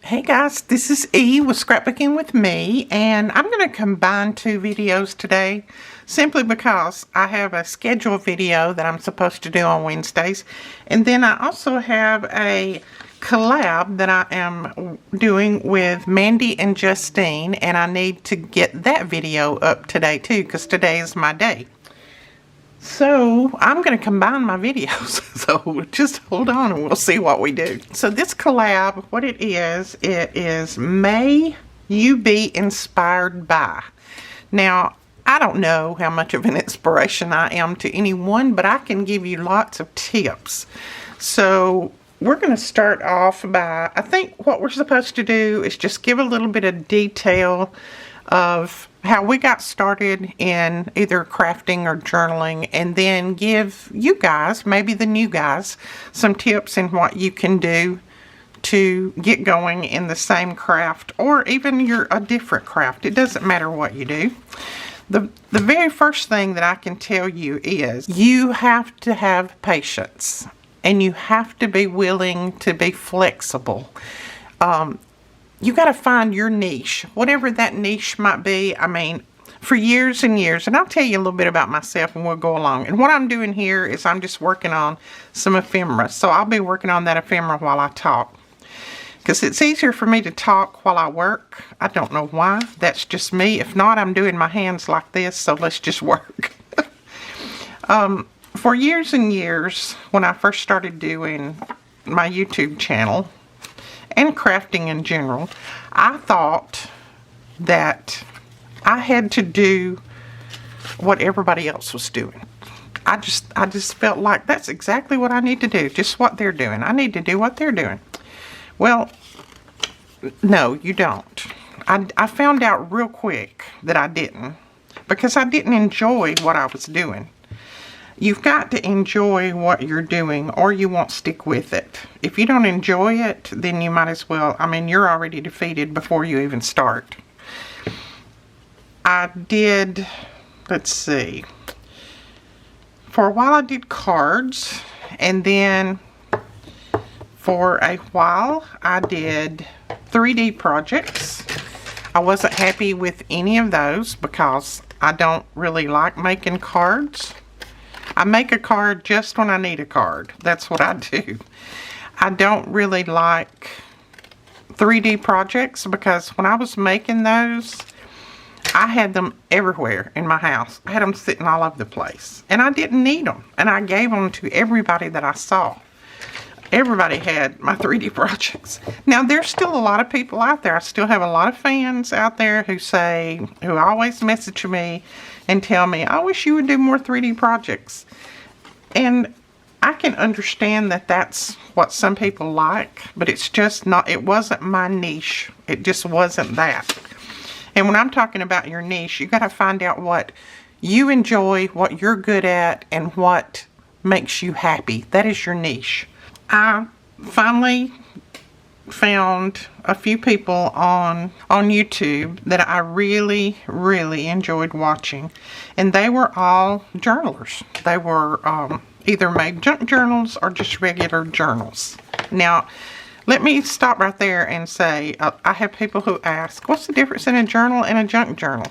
Hey guys, this is E with Scrapbooking with Me, and I'm going to combine two videos today simply because I have a scheduled video that I'm supposed to do on Wednesdays, and then I also have a collab that I am doing with Mandy and Justine, and I need to get that video up today too because today is my day. So I'm going to combine my videos, so just hold on and we'll see what we do. So this collab, what it is May You Be Inspired By. Now, I don't know how much of an inspiration I am to anyone, but I can give you lots of tips. So we're going to start off by, I think what we're supposed to do is just give a little bit of detail of how we got started in either crafting or journaling, and then give you guys, maybe the new guys, some tips in what you can do to get going in the same craft, or even a different craft. It doesn't matter what you do. The very first thing that I can tell you is you have to have patience, and you have to be willing to be flexible. You got to find your niche, whatever that niche might be. I mean, for years and years, and I'll tell you a little bit about myself and we'll go along. And what I'm doing here is I'm just working on some ephemera. So I'll be working on that ephemera while I talk, because it's easier for me to talk while I work. I don't know why. That's just me. If not, I'm doing my hands like this, so let's just work. For years and years, when I first started doing my YouTube channel, and crafting in general, I thought that I had to do what everybody else was doing. I just felt like that's exactly what I need to do, just what they're doing. I need to do what they're doing. Well, no, you don't. I found out real quick that I didn't, because I didn't enjoy what I was doing. You've got to enjoy what you're doing, or you won't stick with it. If you don't enjoy it, then you might as well, I mean, you're already defeated before you even start. I did, let's see, for a while I did cards, and then for a while I did 3D projects. I wasn't happy with any of those because I don't really like making cards. I make a card just when I need a card. That's what I do. I don't really like 3D projects because when I was making those, I had them everywhere in my house. I had them sitting all over the place. And I didn't need them. And I gave them to everybody that I saw. Everybody had my 3D projects. Now, there's still a lot of people out there. I still have a lot of fans out there who always message me and tell me, I wish you would do more 3D projects. And I can understand that that's what some people like, but it's just not, it wasn't my niche. It just wasn't that. And when I'm talking about your niche, you got to find out what you enjoy, what you're good at, and what makes you happy. That is your niche. I finally found a few people on YouTube that I really enjoyed watching, and they were all journalers. They were either made junk journals or just regular journals. Now, let me stop right there and say, I have people who ask, what's the difference in a journal and a junk journal?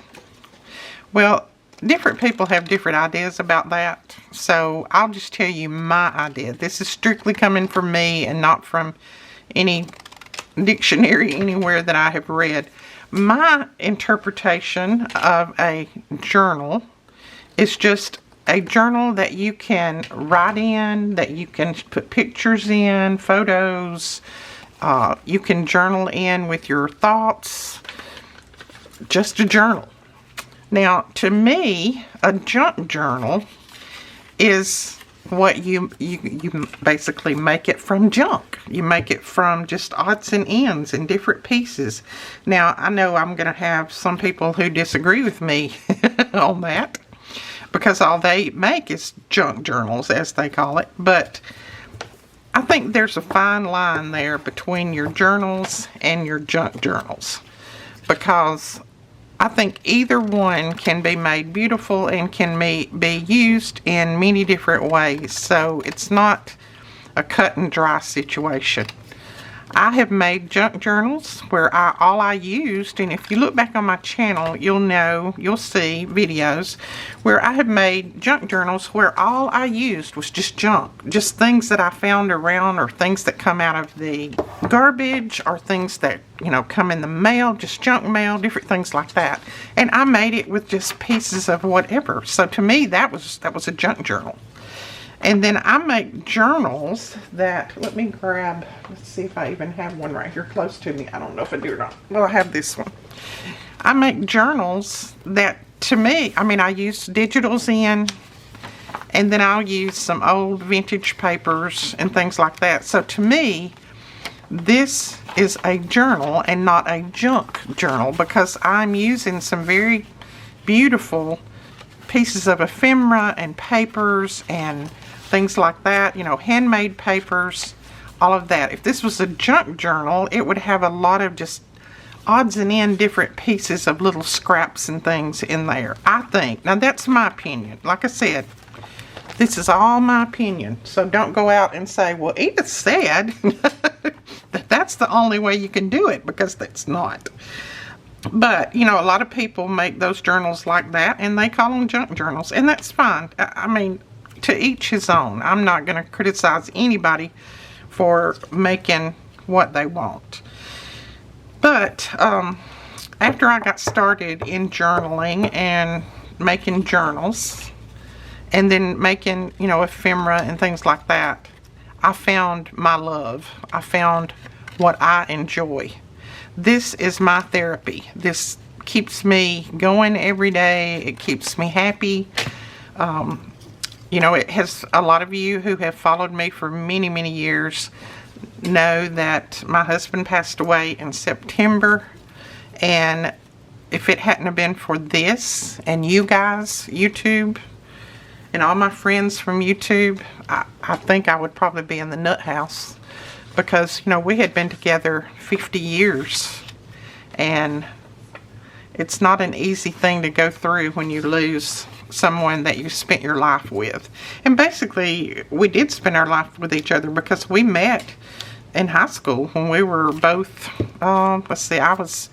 Well, different people have different ideas about that, so I'll just tell you my idea. This is strictly coming from me and not from any dictionary anywhere that I have read. My interpretation of a journal is just a journal that you can write in, that you can put pictures in, photos, you can journal in with your thoughts. Just a journal. Now, to me, a junk journal is what you basically make it from junk. You make it from just odds and ends and different pieces. Now, I know I'm going to have some people who disagree with me on that, because all they make is junk journals, as they call it. But I think there's a fine line there between your journals and your junk journals, because I think either one can be made beautiful and can be used in many different ways. So it's not a cut and dry situation. I have made junk journals where all I used, and if you look back on my channel, you'll see videos where I have made junk journals where all I used was just junk. Just things that I found around, or things that come out of the garbage, or things that, you know, come in the mail, just junk mail, different things like that. And I made it with just pieces of whatever. So to me, that was a junk journal. And then I make journals that, let me grab, let's see if I even have one right here close to me. I don't know if I do or not. Well, I have this one. I make journals that, to me, I mean, I use digitals in, and then I'll use some old vintage papers and things like that. So to me, this is a journal and not a junk journal, because I'm using some very beautiful pieces of ephemera and papers and things like that, you know, handmade papers, all of that. If this was a junk journal, it would have a lot of just odds and ends, different pieces of little scraps and things in there, I think. Now, that's my opinion. Like I said, this is all my opinion. So don't go out and say, well, Edith said that that's the only way you can do it, because that's not. But, you know, a lot of people make those journals like that, and they call them junk journals, and that's fine. I mean, to each his own. I'm not going to criticize anybody for making what they want. But after I got started in journaling and making journals, and then making, you know, ephemera and things like that, I found my love. I found what I enjoy. This is my therapy. This keeps me going every day. It keeps me happy. You know, it has, a lot of you who have followed me for many, many years know that my husband passed away in September. And if it hadn't have been for this and you guys, YouTube, and all my friends from YouTube, I think I would probably be in the nut house. Because, you know, we had been together 50 years. And it's not an easy thing to go through when you lose someone that you spent your life with. And basically, we did spend our life with each other, because we met in high school when we were both, let's see, I was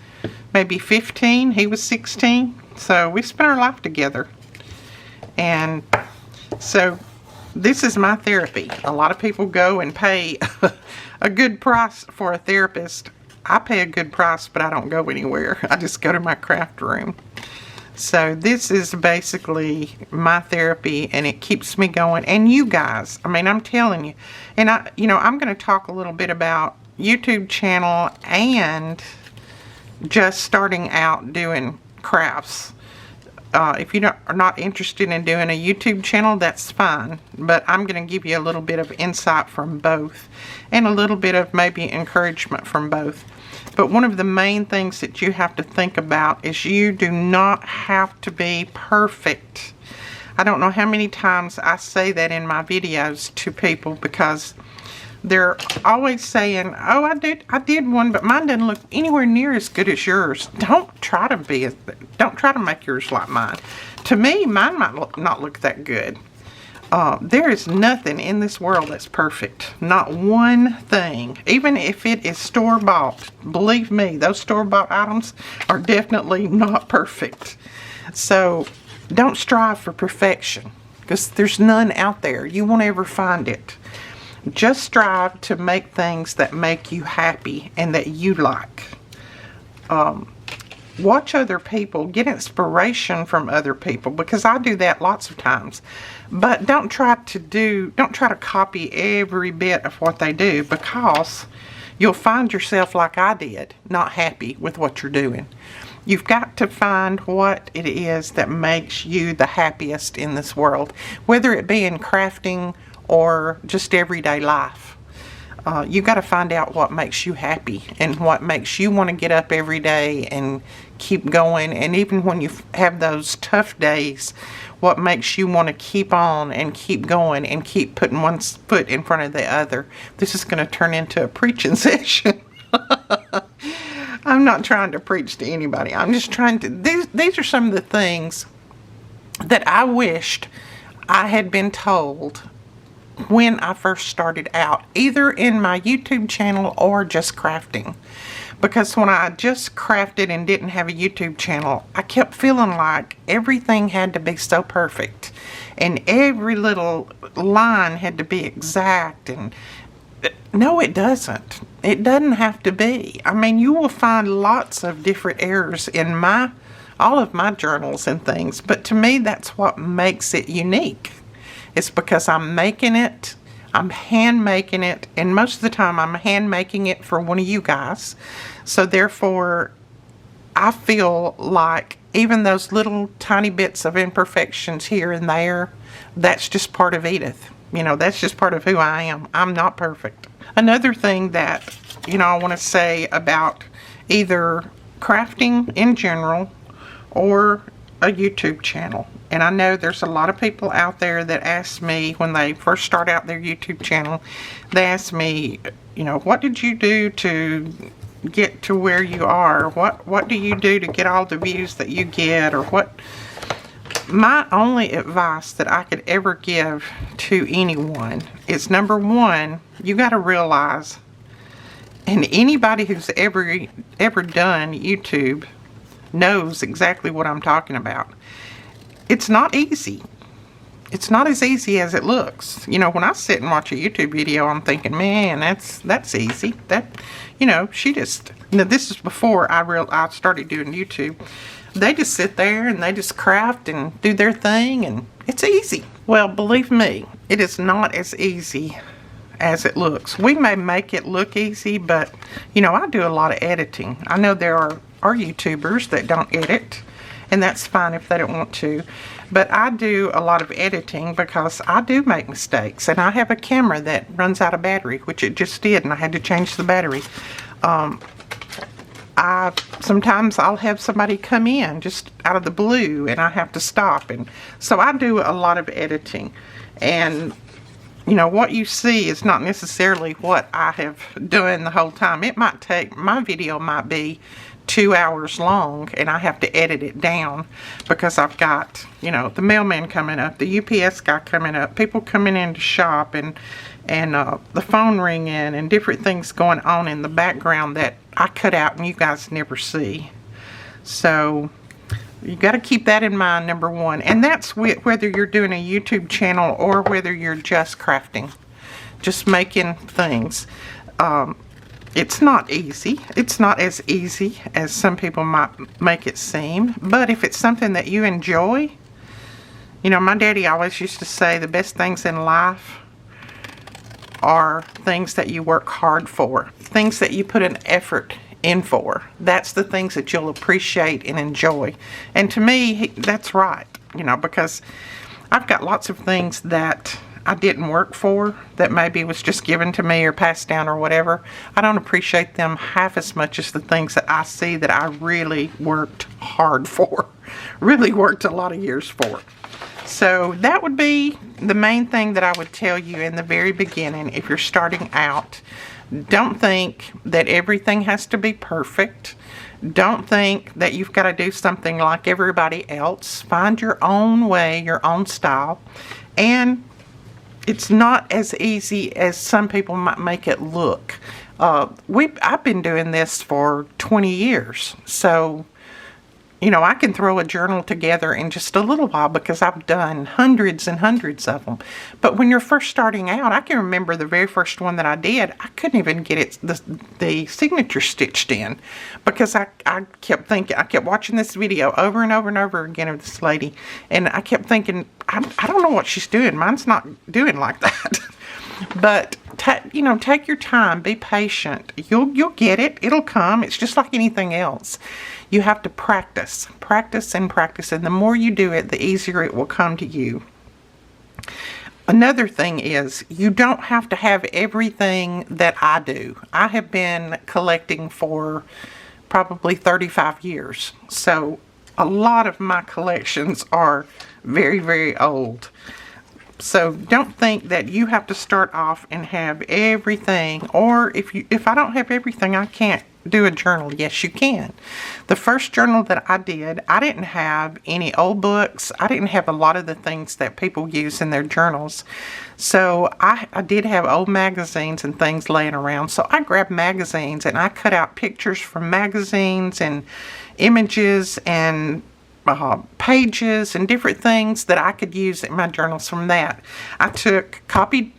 maybe 15, he was 16. So we spent our life together. And so this is my therapy. A lot of people go and pay a good price for a therapist. I pay a good price, but I don't go anywhere. I just go to my craft room. So this is basically my therapy, and it keeps me going. And you guys, I mean, I'm telling you. And I'm going to talk a little bit about YouTube channel and just starting out doing crafts. If you are not interested in doing a YouTube channel, that's fine. But I'm going to give you a little bit of insight from both, and a little bit of maybe encouragement from both. But one of the main things that you have to think about is you do not have to be perfect. I don't know how many times I say that in my videos to people, because they're always saying, oh, I did one, but mine doesn't look anywhere near as good as yours. Don't try to make yours like mine. To me, mine might not look that good. There is nothing in this world that's perfect. Not one thing. Even if it is store-bought, believe me, those store-bought items are definitely not perfect. So don't strive for perfection, because there's none out there. You won't ever find it. Just strive to make things that make you happy and that you like. Watch other people, get inspiration from other people, because I do that lots of times. But don't try to copy every bit of what they do, because you'll find yourself like I did, not happy with what you're doing. You've got to find what it is that makes you the happiest in this world, whether it be in crafting or just everyday life. You got to find out what makes you happy and what makes you want to get up every day and keep going. And even when you have those tough days, what makes you want to keep on and keep going and keep putting one foot in front of the other. This is going to turn into a preaching session. I'm not trying to preach to anybody. I'm just trying to, these are some of the things that I wished I had been told when I first started out, either in my YouTube channel or just crafting. Because when I just crafted and didn't have a YouTube channel, I kept feeling like everything had to be so perfect. And every little line had to be exact. And no, it doesn't. It doesn't have to be. I mean, you will find lots of different errors in all of my journals and things. But to me, that's what makes it unique. It's because I'm making it. I'm hand making it, and most of the time I'm hand making it for one of you guys. So therefore, I feel like even those little tiny bits of imperfections here and there, that's just part of Edith. You know, that's just part of who I am. I'm not perfect. Another thing that, you know, I want to say about either crafting in general or a YouTube channel. And I know there's a lot of people out there that ask me when they first start out their YouTube channel, they ask me, you know, what did you do to get to where you are? What do you do to get all the views that you get? Or what? My only advice that I could ever give to anyone is, number one, you got to realize, and anybody who's ever done YouTube knows exactly what I'm talking about. It's not easy. It's not as easy as it looks. You know, when I sit and watch a YouTube video, I'm thinking, man, that's easy. That, you know, she just, now this is before I started doing YouTube. They just sit there and they just craft and do their thing, and it's easy. Well, believe me, it is not as easy as it looks. We may make it look easy, but, you know, I do a lot of editing. I know there are YouTubers that don't edit, and that's fine if they don't want to. But I do a lot of editing because I do make mistakes. And I have a camera that runs out of battery, which it just did, and I had to change the battery. Sometimes I'll have somebody come in just out of the blue, and I have to stop. And so I do a lot of editing. And, you know, what you see is not necessarily what I have done the whole time. It might take, my video might be 2 hours long, and I have to edit it down because I've got, you know, the mailman coming up, the UPS guy coming up, people coming in to shop, and the phone ringing, and different things going on in the background that I cut out and you guys never see. So you got to keep that in mind, number one. And that's whether you're doing a YouTube channel or whether you're just crafting, just making things. It's not easy. It's not as easy as some people might make it seem. But if it's something that you enjoy, you know, my daddy always used to say the best things in life are things that you work hard for. Things that you put an effort in for. That's the things that you'll appreciate and enjoy. And to me, that's right. You know, because I've got lots of things that I didn't work for, that maybe was just given to me or passed down or whatever. I don't appreciate them half as much as the things that I see that I really worked hard for. Really worked a lot of years for. So that would be the main thing that I would tell you in the very beginning if you're starting out. Don't think that everything has to be perfect. Don't think that you've got to do something like everybody else. Find your own way, your own style. And it's not as easy as some people might make it look. I've been doing this for 20 years. So, you know, I can throw a journal together in just a little while because I've done hundreds and hundreds of them. But when you're first starting out, I can remember the very first one that I did, I couldn't even get the signature stitched in because I kept thinking, I kept watching this video over and over and over again of this lady, and I kept thinking, I don't know what she's doing. Mine's not doing like that. But, you know, take your time. Be patient. You'll get it. It'll come. It's just like anything else. You have to practice. Practice and practice. And the more you do it, the easier it will come to you. Another thing is, you don't have to have everything that I do. I have been collecting for probably 35 years. So, a lot of my collections are very, very old. So don't think that you have to start off and have everything, or if I don't have everything, I can't do a journal? Yes, you can. The first journal that I did, I didn't have any old books. I didn't have a lot of the things that people use in their journals. So I did have old magazines and things laying around. So I grabbed magazines and I cut out pictures from magazines and images and pages and different things that I could use in my journals from that. I took copy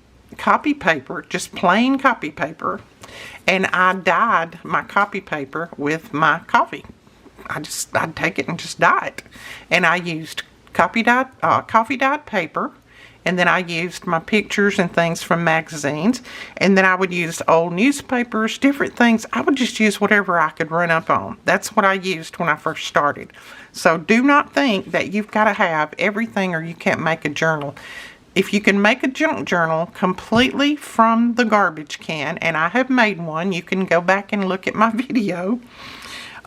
paper, just plain copy paper, and I dyed my copy paper with my coffee. I'd take it and just dye it. And I used coffee dyed paper, and then I used my pictures and things from magazines, and then I would use old newspapers, different things. I would just use whatever I could run up on. That's what I used when I first started. So do not think that you've got to have everything or you can't make a journal. If you can make a junk journal completely from the garbage can, and I have made one, you can go back and look at my video.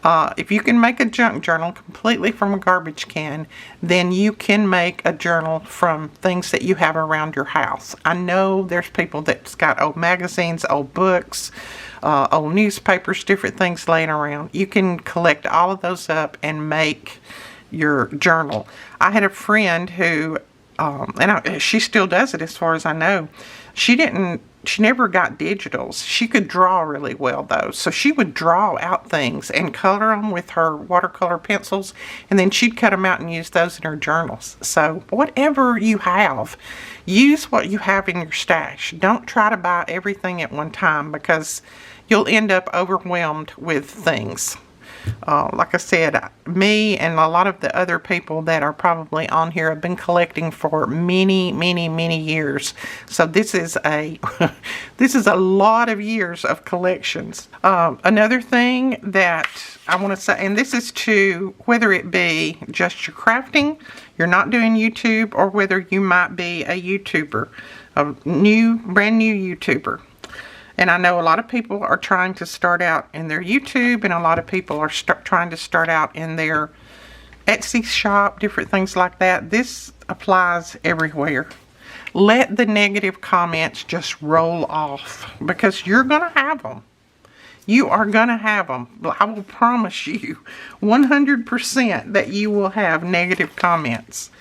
If you can make a junk journal completely from a garbage can, then you can make a journal from things that you have around your house. I know there's people that's got old magazines, old books, old newspapers, different things laying around. You can collect all of those up and make your journal. I had a friend who, she still does it as far as I know. She never got digitals. She could draw really well though. So she would draw out things and color them with her watercolor pencils, and then she'd cut them out and use those in her journals. So whatever you have, use what you have in your stash. Don't try to buy everything at one time because you'll end up overwhelmed with things. Like I said, me and a lot of the other people that are probably on here have been collecting for many, many, many years. So this is a lot of years of collections. Another thing that I want to say, and this is to whether it be just your crafting, you're not doing YouTube, or whether you might be a YouTuber, a brand new YouTuber. And I know a lot of people are trying to start out in their YouTube, and a lot of people are trying to start out in their Etsy shop, different things like that. This applies everywhere. Let the negative comments just roll off because you're going to have them. You are going to have them. I will promise you 100% that you will have negative comments.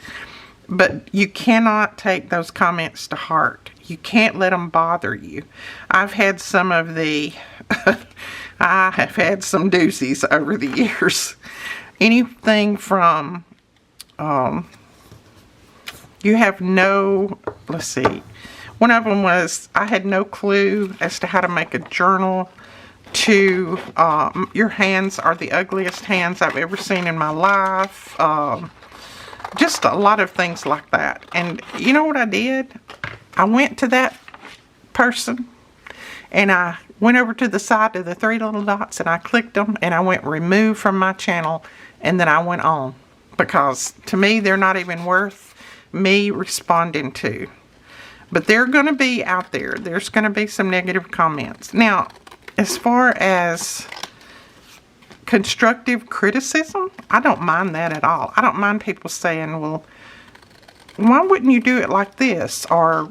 But you cannot take those comments to heart. You can't let them bother you. I've had some of the, I have had some doozies over the years. Anything from, you have no, let's see. One of them was, I had no clue as to how to make a journal, to, your hands are the ugliest hands I've ever seen in my life. Just a lot of things like that. And you know what I did? I went to that person and I went over to the side of the three little dots and I clicked them and I went remove from my channel, and then I went on, because to me they're not even worth me responding to. But they're going to be out there. There's going to be some negative comments. Now, as far as constructive criticism, I don't mind that at all. I don't mind people saying, well, why wouldn't you do it like this? Or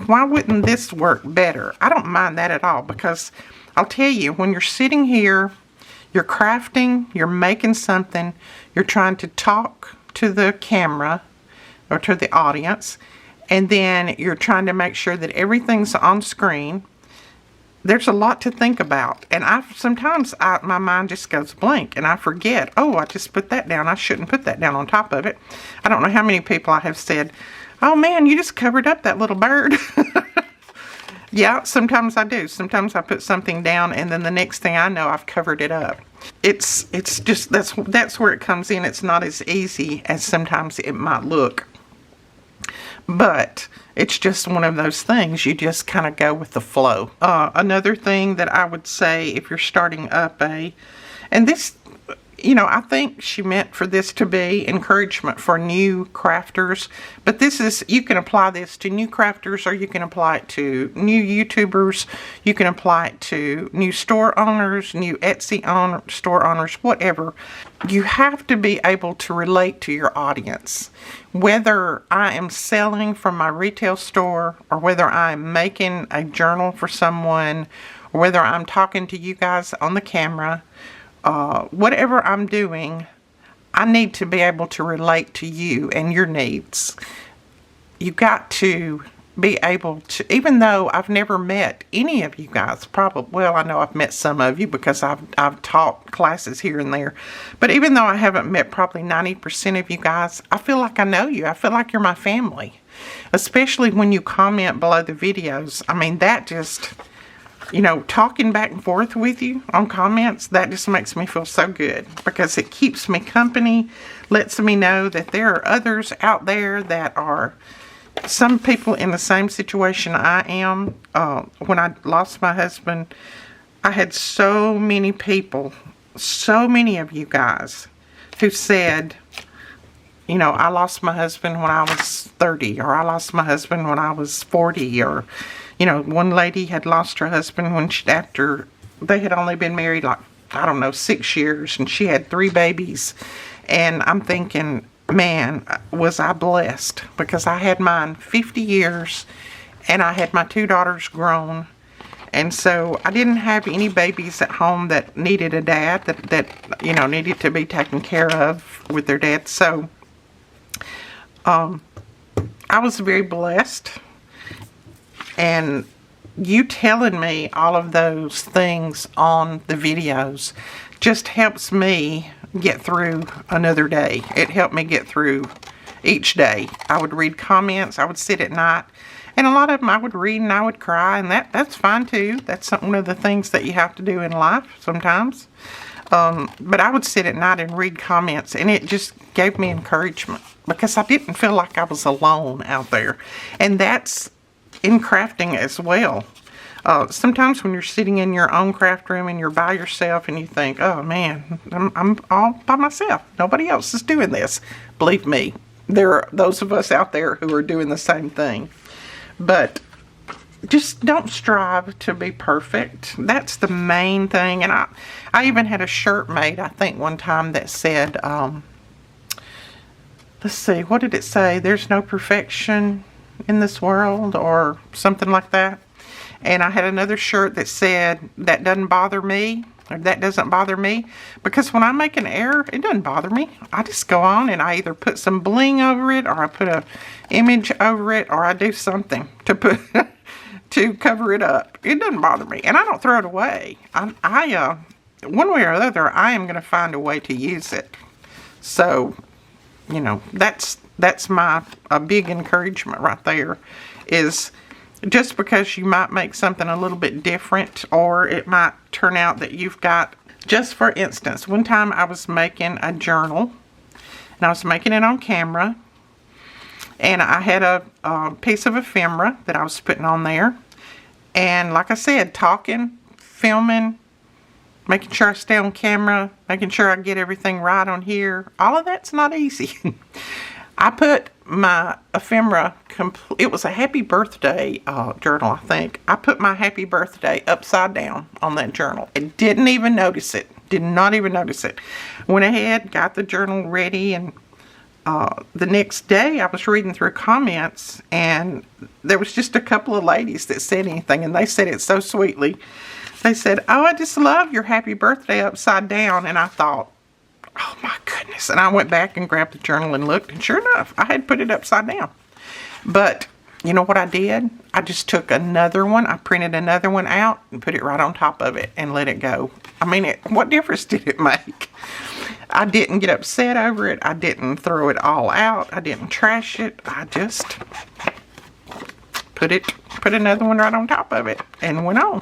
why wouldn't this work better? I don't mind that at all, because I'll tell you, when you're sitting here, you're crafting, you're making something, you're trying to talk to the camera or to the audience, and then you're trying to make sure that everything's on screen. There's a lot to think about, and sometimes my mind just goes blank and I forget, oh, I just put that down. I shouldn't put that down on top of it. I don't know how many people I have said, oh man, you just covered up that little bird. Yeah, sometimes I do. Sometimes I put something down and then the next thing I know, I've covered it up. It's just, that's where it comes in. It's not as easy as sometimes it might look. But it's just one of those things. You just kind of go with the flow. Another thing that I would say if you're starting up and this, you know, I think she meant for this to be encouragement for new crafters. But this is, you can apply this to new crafters, or you can apply it to new YouTubers. You can apply it to new store owners, new Etsy store owners, whatever. You have to be able to relate to your audience. Whether I am selling from my retail store, or whether I am making a journal for someone, or whether I'm talking to you guys on the camera, whatever I'm doing, I need to be able to relate to you and your needs. You got to be able to, even though I've never met any of you guys, probably, well, I know I've met some of you because I've taught classes here and there, but even though I haven't met probably 90% of you guys, I feel like I know you. I feel like you're my family, especially when you comment below the videos. I mean, that just, you know, talking back and forth with you on comments, that just makes me feel so good because it keeps me company, lets me know that there are others out there that are some people in the same situation I am. When I lost my husband, I had so many people, so many of you guys who said, you know, I lost my husband when I was 30, or I lost my husband when I was 40, or, you know, one lady had lost her husband when after they had only been married like, I don't know, 6 years, and she had 3 babies. And I'm thinking, man, was I blessed, because I had mine 50 years and I had my 2 daughters grown, and so I didn't have any babies at home that needed a dad, that you know, needed to be taken care of with their dad. So I was very blessed, and you telling me all of those things on the videos just helps me get through another day. It helped me get through each day. I would read comments. I would sit at night, and a lot of them I would read and I would cry, and that's fine too. That's one of the things that you have to do in life sometimes. But I would sit at night and read comments, and it just gave me encouragement because I didn't feel like I was alone out there. And that's in crafting as well. Sometimes when you're sitting in your own craft room and you're by yourself and you think, oh man, I'm all by myself. Nobody else is doing this. Believe me, there are those of us out there who are doing the same thing. But just don't strive to be perfect. That's the main thing. And I even had a shirt made, I think one time, that said, let's see, what did it say? There's no perfection in this world, or something like that. And I had another shirt that said, that doesn't bother me, or that doesn't bother me. Because when I make an error, it doesn't bother me. I just go on and I either put some bling over it, or I put a image over it, or I do something to put to cover it up. It doesn't bother me. And I don't throw it away. I one way or other, I am going to find a way to use it. So, you know, that's my a big encouragement right there, is just because you might make something a little bit different, or it might turn out that you've got, just for instance, one time I was making a journal, and I was making it on camera, and I had a piece of ephemera that I was putting on there, and like I said, talking, filming, making sure I stay on camera, making sure I get everything right on here, all of that's not easy. I put my ephemera, it was a happy birthday journal, I think. I put my happy birthday upside down on that journal and didn't even notice it. Did not even notice it. Went ahead, got the journal ready, and the next day I was reading through comments, and there was just a couple of ladies that said anything, and they said it so sweetly. They said, oh, I just love your happy birthday upside down. And I thought, oh my goodness. And I went back and grabbed the journal and looked, and sure enough, I had put it upside down. But you know what I did? I just took another one, I printed another one out and put it right on top of it and let it go. I mean, what difference did it make? I didn't get upset over it. I didn't throw it all out. I didn't trash it. I just put another one right on top of it and went on.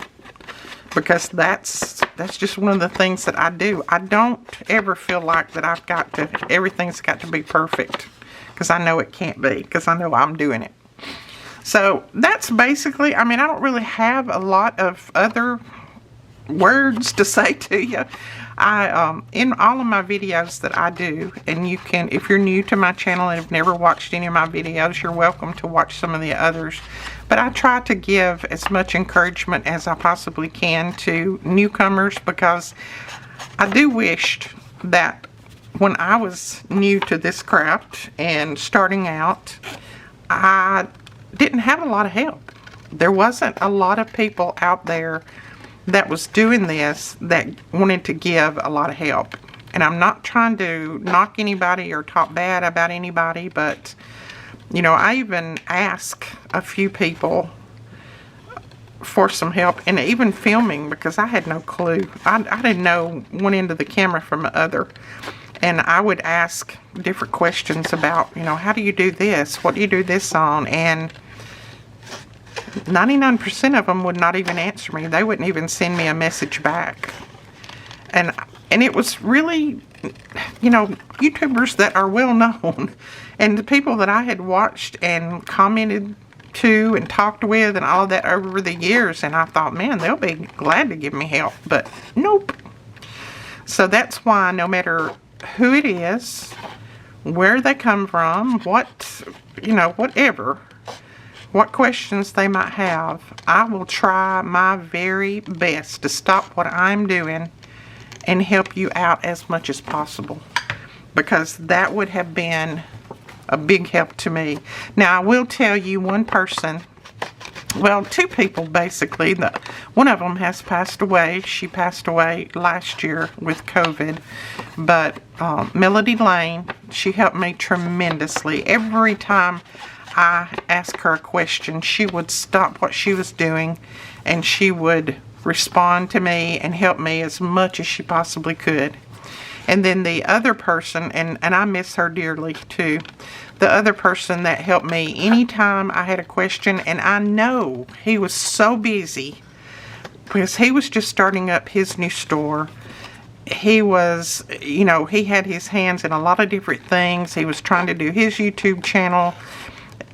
Because that's just one of the things that I do. I don't ever feel like that I've got to, everything's got to be perfect. Because I know it can't be. Because I know I'm doing it. So that's basically, I mean, I don't really have a lot of other words to say to you. In all of my videos that I do, and you can, if you're new to my channel and have never watched any of my videos, you're welcome to watch some of the others. But I try to give as much encouragement as I possibly can to newcomers, because I do wish that when I was new to this craft and starting out, I didn't have a lot of help. There wasn't a lot of people out there that was doing this that wanted to give a lot of help. And I'm not trying to knock anybody or talk bad about anybody, but, you know, I even asked a few people for some help, and even filming, because I had no clue. I didn't know one end of the camera from the other. And I would ask different questions about, you know, how do you do this? What do you do this on? And 99% of them would not even answer me. They wouldn't even send me a message back. And it was really, you know, YouTubers that are well known, and the people that I had watched and commented to and talked with and all of that over the years, and I thought, man, they'll be glad to give me help, but nope. So that's why no matter who it is, where they come from, what, you know, whatever, what questions they might have, I will try my very best to stop what I'm doing and help you out as much as possible, because that would have been a big help to me. Now, I will tell you, one person, well, two people basically, one of them has passed away. She passed away last year with COVID, but Melody Lane, she helped me tremendously. Every time I asked her a question, she would stop what she was doing and she would respond to me and help me as much as she possibly could. And then the other person, and I miss her dearly too, the other person that helped me anytime I had a question, and I know he was so busy because he was just starting up his new store. He was, you know, he had his hands in a lot of different things. He was trying to do his YouTube channel.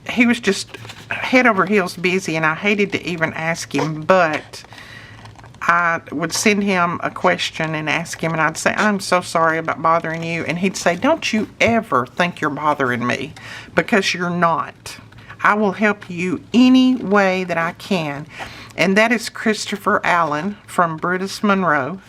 He was just head over heels busy, and I hated to even ask him, but I would send him a question and ask him, and I'd say, I'm so sorry about bothering you. And he'd say, don't you ever think you're bothering me, because you're not. I will help you any way that I can. And that is Christopher Allen from Brutus Monroe.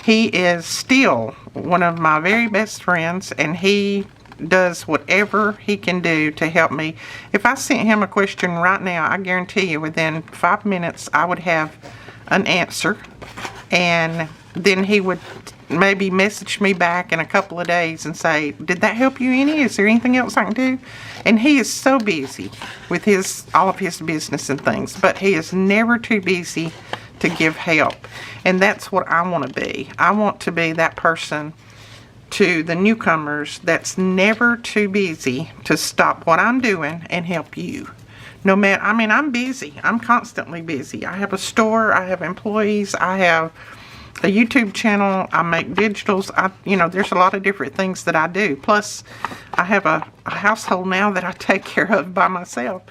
He is still one of my very best friends, and he does whatever he can do to help me. If I sent him a question right now, I guarantee you within 5 minutes I would have an answer, and then he would maybe message me back in a couple of days and say, did that help you any? Is there anything else I can do? And he is so busy with all of his business and things, but he is never too busy to give help. And that's what I want to be. I want to be that person to the newcomers that's never too busy to stop what I'm doing and help you. No matter, I mean, I'm busy. I'm constantly busy. I have a store. I have employees. I have a YouTube channel. I make digitals. You know, there's a lot of different things that I do. Plus, I have a household now that I take care of by myself.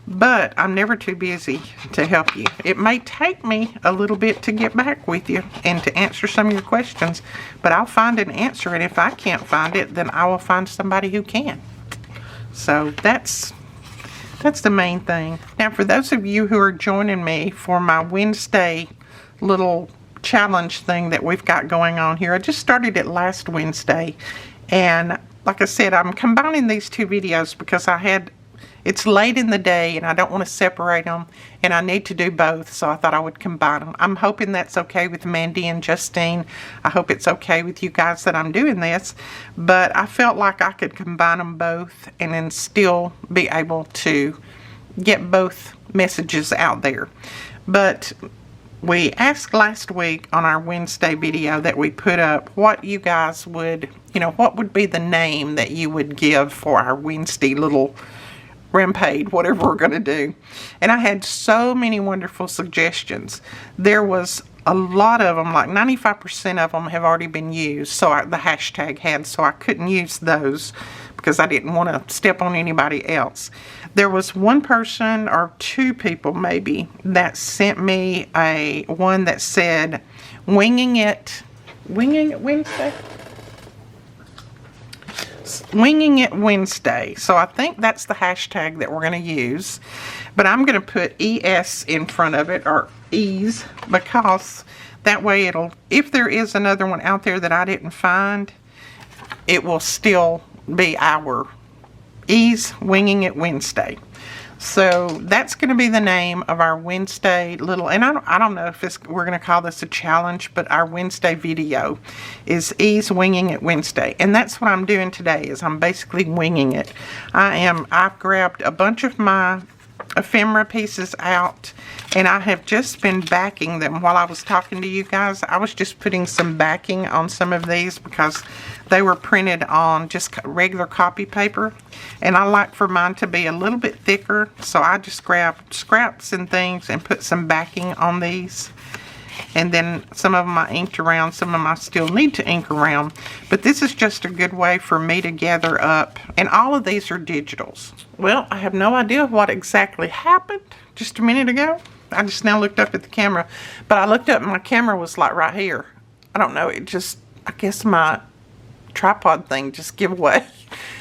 But I'm never too busy to help you. It may take me a little bit to get back with you and to answer some of your questions, but I'll find an answer, and if I can't find it, then I will find somebody who can. So that's the main thing. Now, for those of you who are joining me for my Wednesday little challenge thing that we've got going on here, I just started it last Wednesday, and like I said, I'm combining these two videos because it's late in the day and I don't want to separate them, and I need to do both, so I thought I would combine them. I'm hoping that's okay with Mandy and Justine. I hope it's okay with you guys that I'm doing this, but I felt like I could combine them both and then still be able to get both messages out there. But we asked last week on our Wednesday video that we put up what you guys would, you know, what would be the name that you would give for our Wednesday little rampage, whatever we're going to do. And I had so many wonderful suggestions. There was a lot of them, like 95% of them have already been used, so the hashtag had, so I couldn't use those because I didn't want to step on anybody else. There was one person or two people maybe that sent me one that said winging it Wednesday. Winging it Wednesday. So I think that's the hashtag that we're going to use. But I'm going to put ES in front of it, or ES, because that way if there is another one out there that I didn't find, it will still be our ES Winging It Wednesday. So that's going to be the name of our Wednesday little, and I don't know if we're going to call this a challenge, but our Wednesday video is E's Winging It Wednesday. And that's what I'm doing today, is I'm basically winging it. I've grabbed a bunch of my ephemera pieces out, and I have just been backing them. While I was talking to you guys, I was just putting some backing on some of these because they were printed on just regular copy paper, and I like for mine to be a little bit thicker, so I just grabbed scraps and things and put some backing on these. And then some of them I inked around, some of them I still need to ink around. But this is just a good way for me to gather up. And all of these are digitals. Well, I have no idea what exactly happened just a minute ago. I just now looked up at the camera. But I looked up and my camera was like right here. I don't know, it just, I guess my tripod thing just gave away.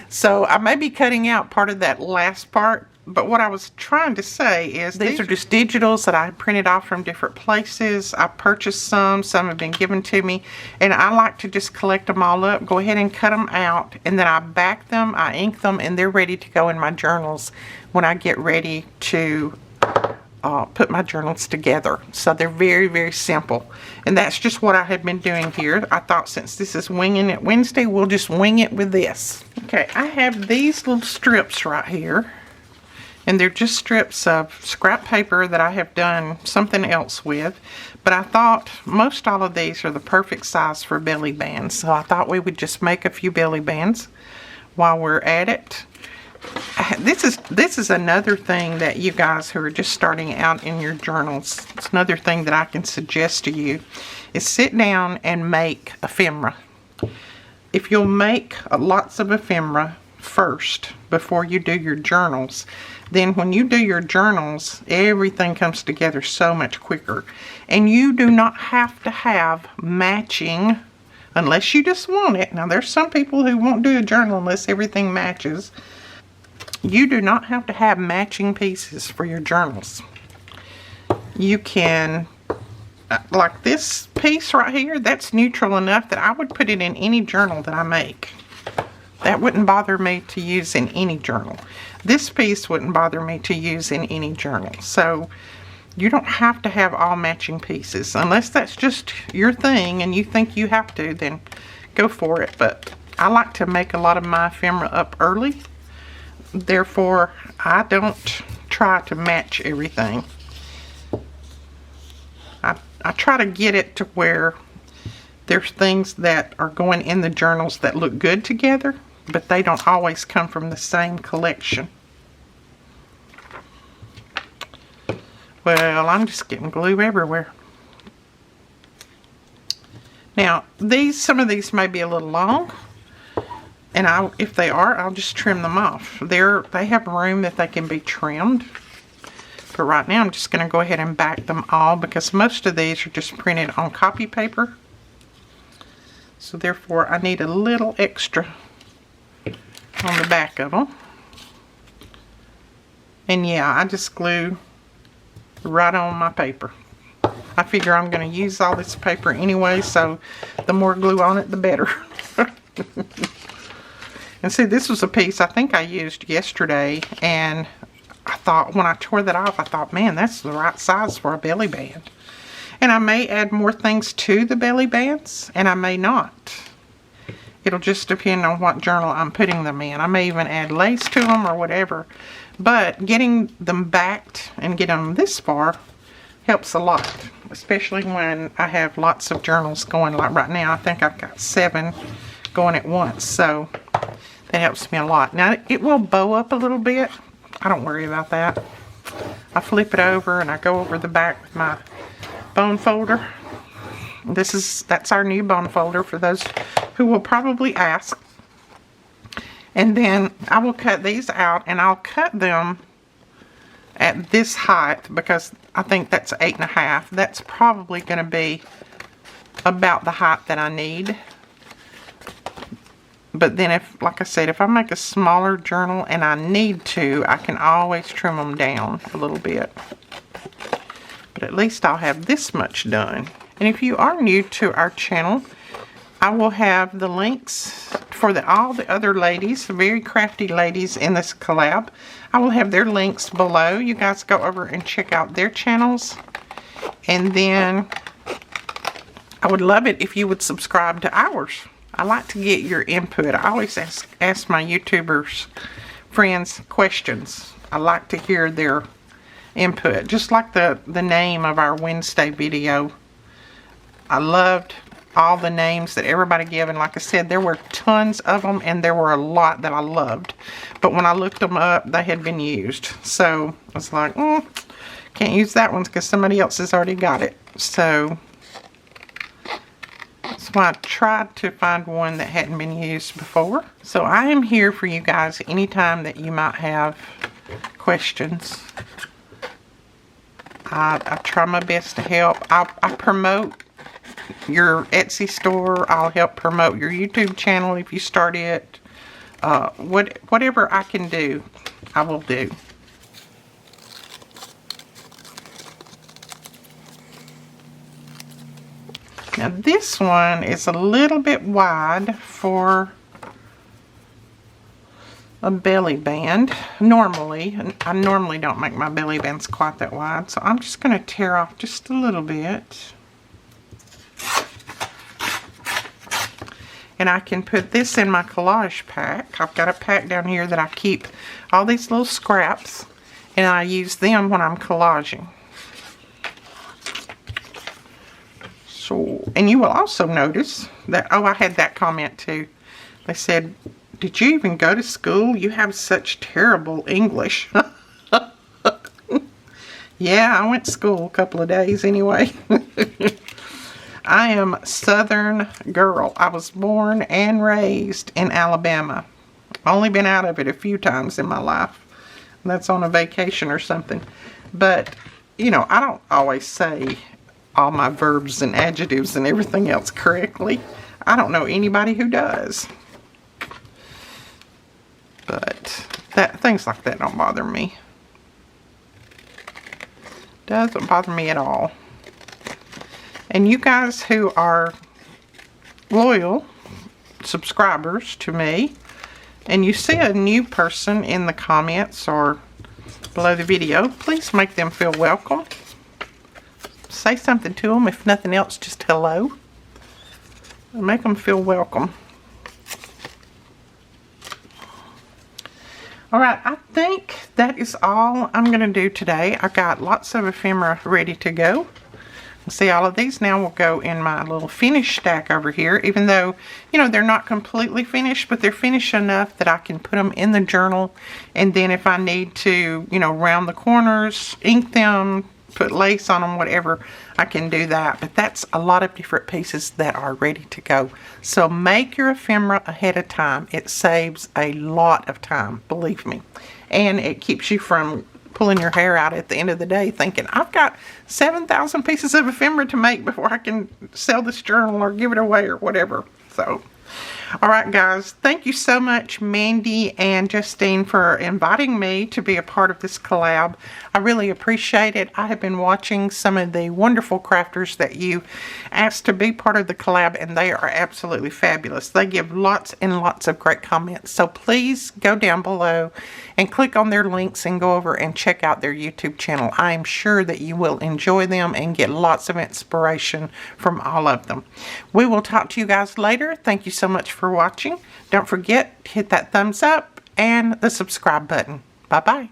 So I may be cutting out part of that last part. But what I was trying to say is these are just digitals that I printed off from different places. I purchased some have been given to me, and I like to just collect them all up, go ahead and cut them out, and then I back them, I ink them, and they're ready to go in my journals when I get ready to put my journals together. So they're very, very simple. And that's just what I have been doing here. I thought since this is Winging It Wednesday, we'll just wing it with this. Okay, I have these little strips right here. And they're just strips of scrap paper that I have done something else with. But I thought most all of these are the perfect size for belly bands. So I thought we would just make a few belly bands while we're at it. This is another thing that you guys who are just starting out in your journals, it's another thing that I can suggest to you, is sit down and make ephemera. If you'll make lots of ephemera first before you do your journals, then when you do your journals, everything comes together so much quicker. And you do not have to have matching, unless you just want it. Now there's some people who won't do a journal unless everything matches. You do not have to have matching pieces for your journals. You can, like this piece right here, that's neutral enough that I would put it in any journal that I make. That wouldn't bother me to use in any journal. This piece wouldn't bother me to use in any journal. So you don't have to have all matching pieces. Unless that's just your thing and you think you have to, then go for it. But I like to make a lot of my ephemera up early. Therefore, I don't try to match everything. I try to get it to where there's things that are going in the journals that look good together, but they don't always come from the same collection. Well, I'm just getting glue everywhere. Now, some of these may be a little long, and if they are, I'll just trim them off. They have room that they can be trimmed. But right now, I'm just going to go ahead and back them all because most of these are just printed on copy paper. So therefore, I need a little extra on the back of them. And yeah, I just glue right on my paper. I figure I'm going to use all this paper anyway, so the more glue on it, the better. And see, this was a piece I think I used yesterday, and I thought, when I tore that off, I thought, man, that's the right size for a belly band. And I may add more things to the belly bands, and I may not. It'll just depend on what journal I'm putting them in. I may even add lace to them or whatever. But getting them backed and getting them this far helps a lot. Especially when I have lots of journals going. Like right now, I think I've got 7 going at once. So that helps me a lot. Now, it will bow up a little bit. I don't worry about that. I flip it over and I go over the back with my bone folder. That's our new bone folder for those who will probably ask. And then I will cut these out, and I'll cut them at this height because I think that's 8.5. That's probably going to be about the height that I need. But then like I said, if I make a smaller journal and I need to, I can always trim them down a little bit. But at least I'll have this much done. And if you are new to our channel, I will have the links for all the other ladies, very crafty ladies in this collab. I will have their links below. You guys go over and check out their channels. And then I would love it if you would subscribe to ours. I like to get your input. I always ask my YouTubers friends questions. I like to hear their input. Just like the name of our Wednesday video. I loved all the names that everybody gave, and like I said, there were tons of them, and there were a lot that I loved. But when I looked them up, they had been used. So I was like, can't use that one because somebody else has already got it. So that's why I tried to find one that hadn't been used before. So I am here for you guys anytime that you might have questions. I try my best to help. I promote your Etsy store. I'll help promote your YouTube channel if you start it. Whatever I can do, I will do. Now this one is a little bit wide for a belly band. I normally don't make my belly bands quite that wide, so I'm just going to tear off just a little bit. And I can put this in my collage pack. I've got a pack down here that I keep all these little scraps, and I use them when I'm collaging. So, and you will also notice that, I had that comment too. They said, did you even go to school? You have such terrible English. Yeah, I went to school a couple of days anyway. I am a Southern girl. I was born and raised in Alabama. Only been out of it a few times in my life. That's on a vacation or something. But, you know, I don't always say all my verbs and adjectives and everything else correctly. I don't know anybody who does. But things like that don't bother me. Doesn't bother me at all. And you guys who are loyal subscribers to me, and you see a new person in the comments or below the video, please make them feel welcome. Say something to them, if nothing else, just hello. Make them feel welcome. Alright, I think that is all I'm going to do today. I got lots of ephemera ready to go. See, all of these now will go in my little finish stack over here, even though, you know, they're not completely finished, but they're finished enough that I can put them in the journal, and then if I need to, you know, round the corners, ink them, put lace on them, whatever, I can do that. But that's a lot of different pieces that are ready to go. So make your ephemera ahead of time. It saves a lot of time, believe me. And it keeps you from pulling your hair out at the end of the day thinking, I've got 7,000 pieces of ephemera to make before I can sell this journal or give it away or whatever. So, alright guys, thank you so much Mandy and Justine for inviting me to be a part of this collab. I really appreciate it. I have been watching some of the wonderful crafters that you asked to be part of the collab, and they are absolutely fabulous. They give lots and lots of great comments. So please go down below and click on their links and go over and check out their YouTube channel. I am sure that you will enjoy them and get lots of inspiration from all of them. We will talk to you guys later. Thank you so much for watching. Don't forget, hit that thumbs up and the subscribe button. Bye-bye.